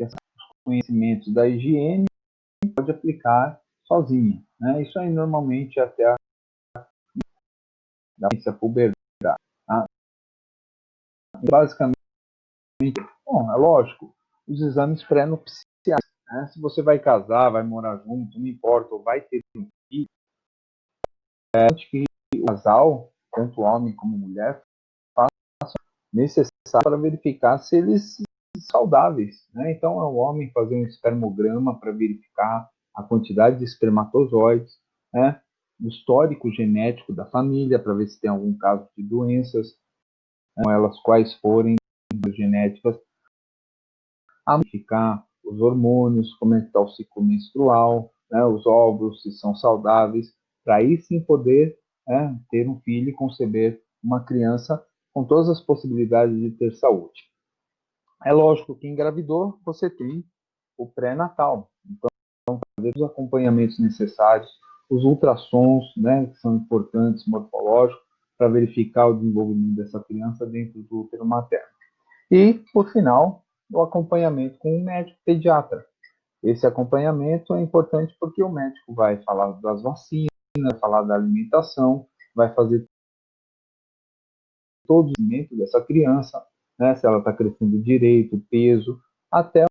esses conhecimentos da higiene pode aplicar sozinha, né? Isso aí normalmente até a puberdade. Tá? Basicamente, bom, é lógico, os exames pré-nupciais, né? Se você vai casar, vai morar junto, não importa, ou vai ter um filho, que o casal, tanto homem como mulher, façam necessário para verificar se eles são saudáveis, né? Então é o homem fazer um espermograma para verificar a quantidade de espermatozoides, né? O histórico genético da família para ver se tem algum caso de doenças, né? Elas quais forem genéticas, a verificar os hormônios, como é que está o ciclo menstrual, né? Os óvulos se são saudáveis, para aí sim poder, né, ter um filho e conceber uma criança com todas as possibilidades de ter saúde. É lógico que engravidou, você tem o pré-natal. Então, fazer os acompanhamentos necessários, os ultrassons, né, que são importantes, morfológicos, para verificar o desenvolvimento dessa criança dentro do útero materno. E, por final, o acompanhamento com um médico pediatra. Esse acompanhamento é importante porque o médico vai falar das vacinas, vai falar da alimentação, vai fazer todo o desenvolvimento dessa criança, né, se ela está crescendo direito, peso, até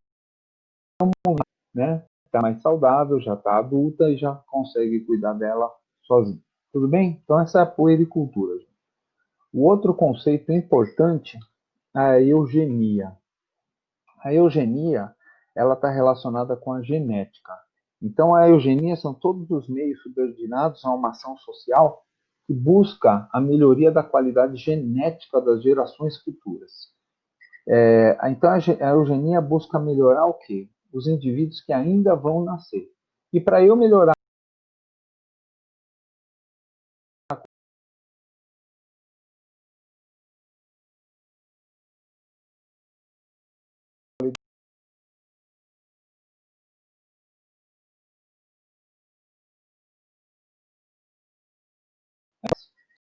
o momento, né, está mais saudável, já está adulta e já consegue cuidar dela sozinha. Tudo bem? Então essa é a puericultura. O outro conceito importante é a eugenia. A eugenia, ela está relacionada com a genética. Então a eugenia são todos os meios subordinados a uma ação social que busca a melhoria da qualidade genética das gerações futuras. Então a eugenia busca melhorar o quê? Os indivíduos que ainda vão nascer. E para eu melhorar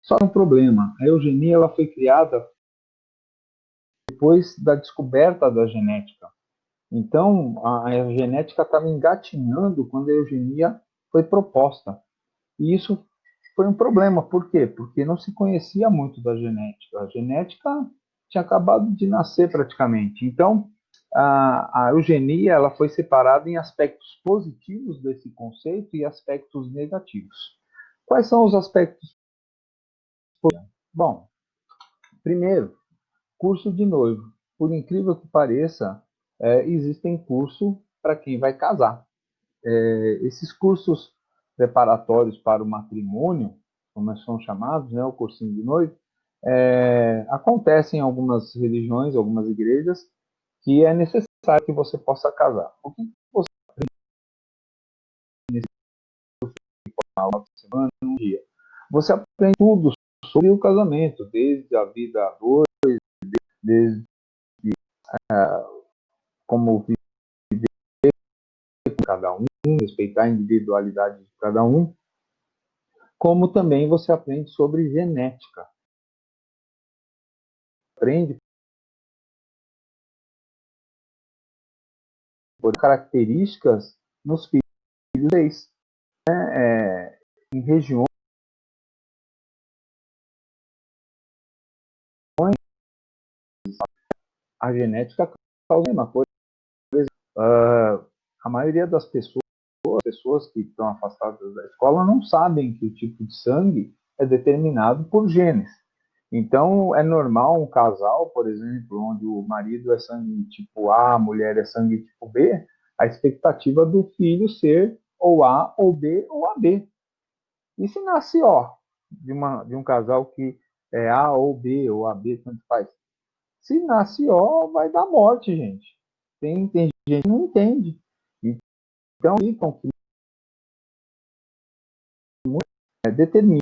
só um problema, a eugenia ela foi criada depois da descoberta da genética. Então a genética estava engatinhando quando a eugenia foi proposta. E isso foi um problema. Por quê? Porque não se conhecia muito da genética. A genética tinha acabado de nascer praticamente. Então, a eugenia ela foi separada em aspectos positivos desse conceito e aspectos negativos. Quais são os aspectos positivos? Bom, primeiro, curso de noivo. Por incrível que pareça, existem cursos para quem vai casar. Esses cursos preparatórios para o matrimônio, como são chamados, né, o cursinho de noivo, acontecem em algumas religiões, algumas igrejas, que é necessário que você possa casar. O que você aprende na semana, num dia? Você aprende tudo sobre o casamento, desde a vida a dois, desde como viver com cada um, respeitar a individualidade de cada um, como também você aprende sobre genética. Aprende por características nos filhos, né, em regiões a genética causa uma coisa. A maioria das pessoas que estão afastadas da escola não sabem que o tipo de sangue é determinado por genes. Então, é normal um casal, por exemplo, onde o marido é sangue tipo A, a mulher é sangue tipo B, a expectativa do filho ser ou A, ou B, ou AB. E se nasce O, de um casal que é A ou B, ou AB, tanto faz. Se nasce O, vai dar morte, gente. Tem gente que não entende. Então, ficam que determinam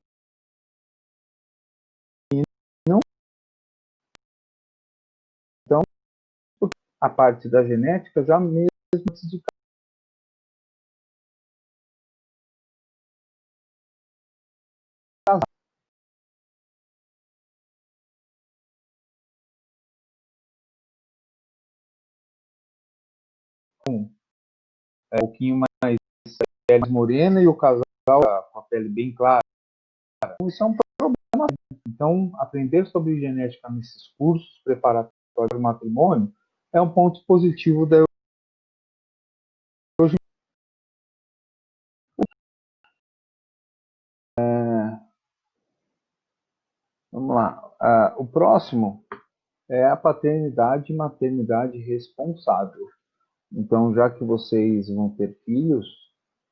então, a parte da genética já mesmo antes de um pouquinho mais pele morena e o casal com a pele bem clara. Então, isso é um problema. Então, aprender sobre genética nesses cursos preparatórios para o matrimônio é um ponto positivo da hoje. Vamos lá. O próximo é a paternidade e maternidade responsável. Então, já que vocês vão ter filhos,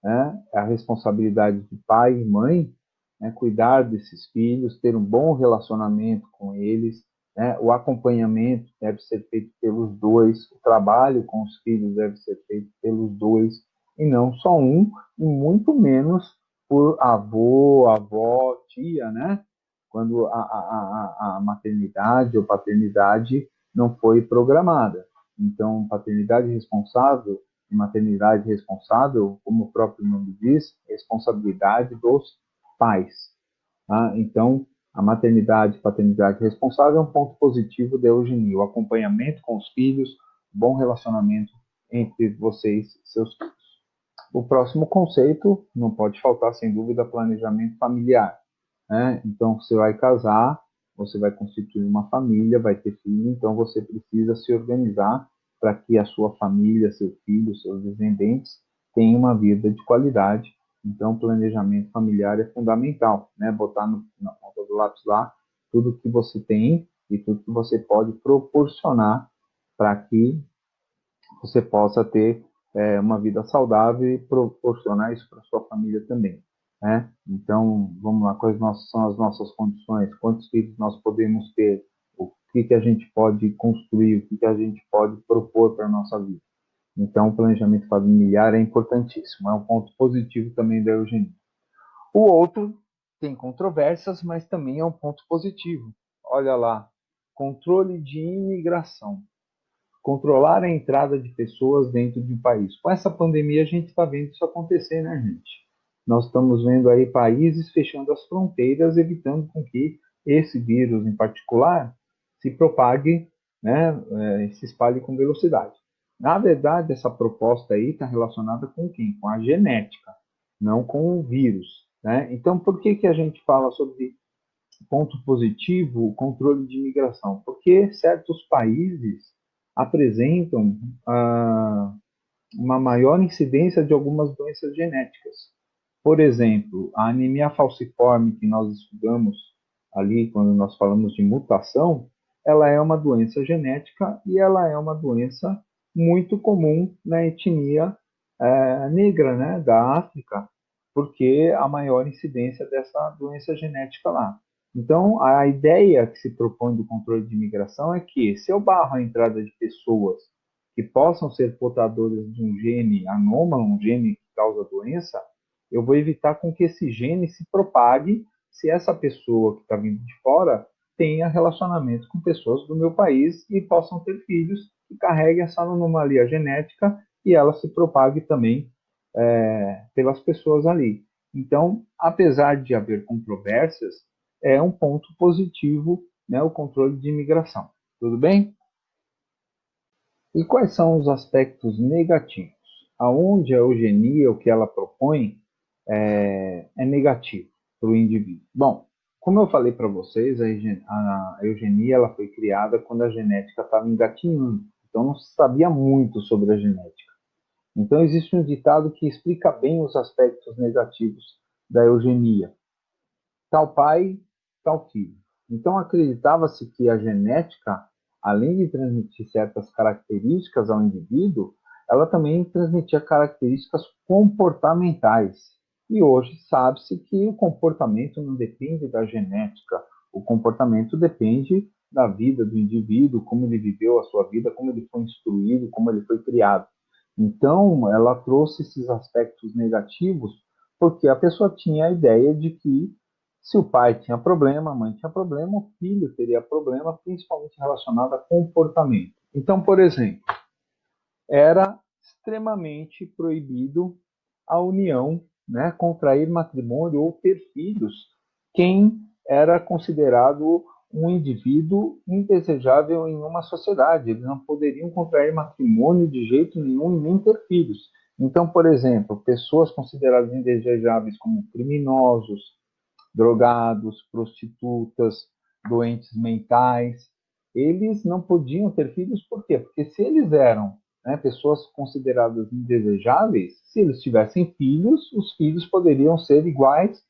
né, a responsabilidade de pai e mãe, né, cuidar desses filhos, ter um bom relacionamento com eles, né, o acompanhamento deve ser feito pelos dois, o trabalho com os filhos deve ser feito pelos dois, e não só um, e muito menos por avô, avó, tia, né? Quando a maternidade ou paternidade não foi programada. Então, paternidade responsável e maternidade responsável, como o próprio nome diz, responsabilidade dos pais. Tá? Então, a maternidade e paternidade responsável é um ponto positivo da eugenia, o acompanhamento com os filhos, bom relacionamento entre vocês e seus filhos. O próximo conceito, não pode faltar, sem dúvida, planejamento familiar. Né? Então, você vai casar, você vai constituir uma família, vai ter filho, então você precisa se organizar para que a sua família, seu filho, seus descendentes tenham uma vida de qualidade. Então, o planejamento familiar é fundamental, né? Botar na ponta do lápis lá tudo que você tem e tudo que você pode proporcionar para que você possa ter uma vida saudável e proporcionar isso para sua família também. Né? Então, vamos lá, quais são as nossas condições, quantos filhos nós podemos ter, o que a gente pode construir, o que a gente pode propor para a nossa vida. Então, o planejamento familiar é importantíssimo, é um ponto positivo também da eugenia. O outro tem controvérsias, mas também é um ponto positivo. Olha lá, controle de imigração. Controlar a entrada de pessoas dentro de um país. Com essa pandemia, a gente está vendo isso acontecer, né, gente? Nós estamos vendo aí países fechando as fronteiras, evitando com que esse vírus, em particular, se propague, né, se espalhe com velocidade. Na verdade, essa proposta aí está relacionada com quem? Com a genética, não com o vírus. Né? Então, por que a gente fala sobre ponto positivo, o controle de imigração? Porque certos países apresentam uma maior incidência de algumas doenças genéticas. Por exemplo, a anemia falciforme que nós estudamos ali quando nós falamos de mutação, ela é uma doença genética e ela é uma doença muito comum na etnia negra, né, da África, porque a maior incidência dessa doença genética lá. Então, a ideia que se propõe do controle de imigração é que, se eu barro a entrada de pessoas que possam ser portadoras de um gene anômalo, um gene que causa doença, eu vou evitar com que esse gene se propague se essa pessoa que está vindo de fora tenha relacionamento com pessoas do meu país e possam ter filhos que carreguem essa anomalia genética e ela se propague também pelas pessoas ali. Então, apesar de haver controvérsias, é um ponto positivo, né, o controle de imigração. Tudo bem? E quais são os aspectos negativos? Aonde a eugenia, o que ela propõe, é negativo para o indivíduo. Bom, como eu falei para vocês, a eugenia ela foi criada quando a genética estava engatinhando. Então não se sabia muito sobre a genética. Então existe um ditado que explica bem os aspectos negativos da eugenia. Tal pai, tal filho. Então acreditava-se que a genética, além de transmitir certas características ao indivíduo, ela também transmitia características comportamentais. E hoje sabe-se que o comportamento não depende da genética, o comportamento depende da vida do indivíduo, como ele viveu a sua vida, como ele foi instruído, como ele foi criado. Então, ela trouxe esses aspectos negativos porque a pessoa tinha a ideia de que se o pai tinha problema, a mãe tinha problema, o filho teria problema, principalmente relacionado a comportamento. Então, por exemplo, era extremamente proibido a união, né, contrair matrimônio ou ter filhos, quem era considerado um indivíduo indesejável em uma sociedade. Eles não poderiam contrair matrimônio de jeito nenhum e nem ter filhos. Então, por exemplo, pessoas consideradas indesejáveis como criminosos, drogados, prostitutas, doentes mentais, eles não podiam ter filhos, por quê? Porque se eles eram, né, pessoas consideradas indesejáveis, se eles tivessem filhos, os filhos poderiam ser iguais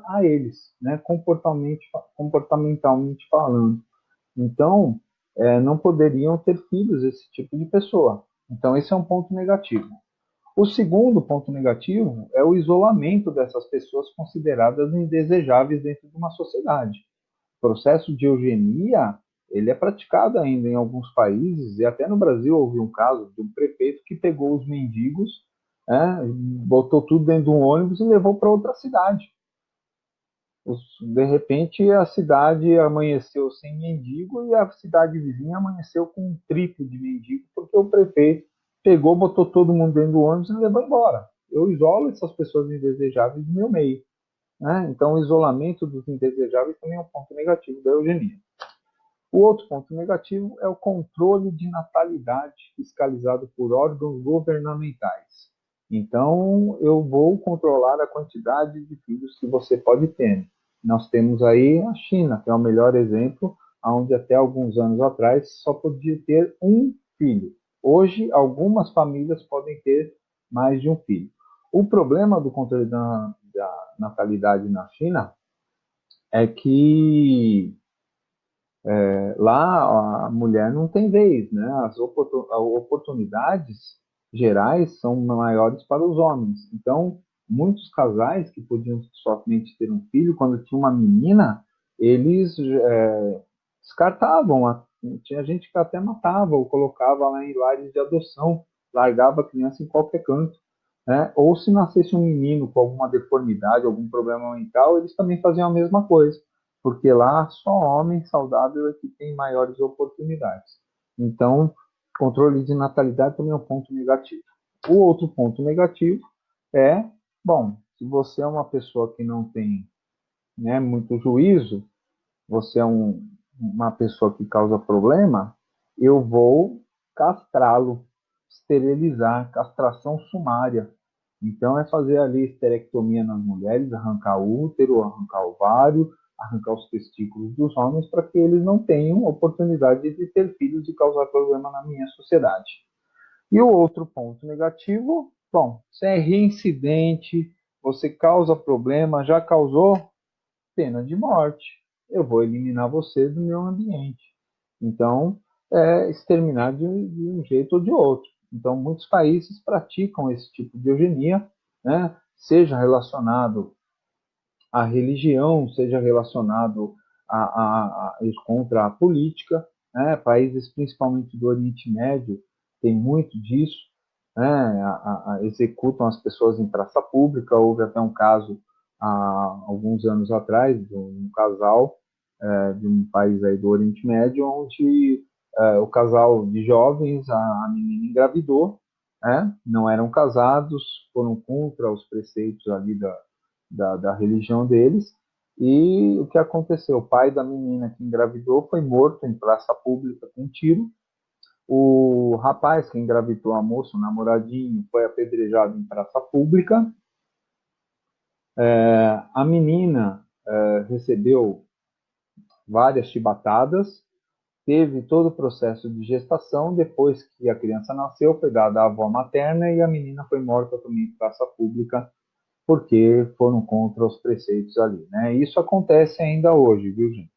a eles, né, comportamentalmente falando. Então, não poderiam ter filhos esse tipo de pessoa. Então, esse é um ponto negativo. O segundo ponto negativo é o isolamento dessas pessoas consideradas indesejáveis dentro de uma sociedade. O processo de eugenia, ele é praticado ainda em alguns países, e até no Brasil houve um caso de um prefeito que pegou os mendigos, botou tudo dentro de um ônibus e levou para outra cidade. De repente, a cidade amanheceu sem mendigo e a cidade vizinha amanheceu com um triplo de mendigo, porque o prefeito pegou, botou todo mundo dentro do ônibus e levou embora. Eu isolo essas pessoas indesejáveis do meu meio. Né? Então, o isolamento dos indesejáveis também é um ponto negativo da eugenia. O outro ponto negativo é o controle de natalidade fiscalizado por órgãos governamentais. Então, eu vou controlar a quantidade de filhos que você pode ter. Nós temos aí a China, que é o melhor exemplo, onde até alguns anos atrás só podia ter um filho. Hoje, algumas famílias podem ter mais de um filho. O problema do controle da natalidade na China é que lá a mulher não tem vez, né? As oportunidades gerais são maiores para os homens. Então, muitos casais que podiam somente ter um filho, quando tinha uma menina, eles descartavam. Tinha gente que até matava ou colocava lá em lares de adoção, largava a criança em qualquer canto. Né? Ou se nascesse um menino com alguma deformidade, algum problema mental, eles também faziam a mesma coisa, porque lá só homem saudável é que tem maiores oportunidades. Então, controle de natalidade também é um ponto negativo. O outro ponto negativo é, bom, se você é uma pessoa que não tem, né, muito juízo, você é uma pessoa que causa problema, eu vou castrá-lo, esterilizar, castração sumária. Então, é fazer ali esterectomia nas mulheres, arrancar o útero, arrancar o ovário, arrancar os testículos dos homens, para que eles não tenham oportunidade de ter filhos e causar problema na minha sociedade. E o outro ponto negativo, bom, você é reincidente, você causa problema, já causou pena de morte. Eu vou eliminar você do meu ambiente. Então, exterminar de um jeito ou de outro. Então, muitos países praticam esse tipo de eugenia, né? Seja relacionado à religião, seja relacionado contra a política. Né? Países, principalmente do Oriente Médio, tem muito disso. Né? Executam as pessoas em praça pública. Houve até um caso há alguns anos atrás de um casal de um país aí do Oriente Médio, onde o casal de jovens, a menina engravidou, não eram casados, foram contra os preceitos ali da religião deles, e o que aconteceu? O pai da menina que engravidou foi morto em praça pública com um tiro, o rapaz que engravidou a moça, o namoradinho, foi apedrejado em praça pública, a menina recebeu várias chibatadas, teve todo o processo de gestação. Depois que a criança nasceu, foi dada à avó materna e a menina foi morta também em praça pública, porque foram contra os preceitos ali. Né? Isso acontece ainda hoje, viu, gente?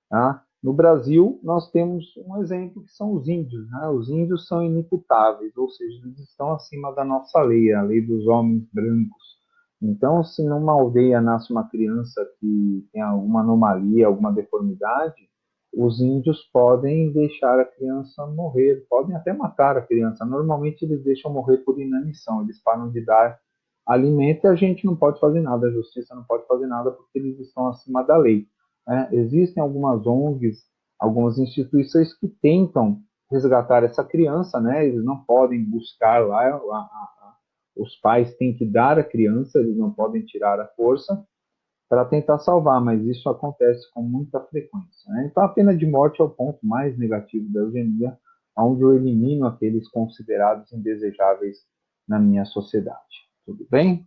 Tá? No Brasil, nós temos um exemplo que são os índios. Né? Os índios são inimputáveis, ou seja, eles estão acima da nossa lei, a lei dos homens brancos. Então, se numa aldeia nasce uma criança que tem alguma anomalia, alguma deformidade, os índios podem deixar a criança morrer, podem até matar a criança. Normalmente eles deixam morrer por inanição, eles param de dar alimento e a gente não pode fazer nada, a justiça não pode fazer nada porque eles estão acima da lei. Né? Existem algumas ONGs, algumas instituições que tentam resgatar essa criança, né? Eles não podem buscar lá, os pais têm que dar a criança, eles não podem tirar a força, para tentar salvar, mas isso acontece com muita frequência, né? Então, a pena de morte é o ponto mais negativo da eugenia, onde eu elimino aqueles considerados indesejáveis na minha sociedade. Tudo bem?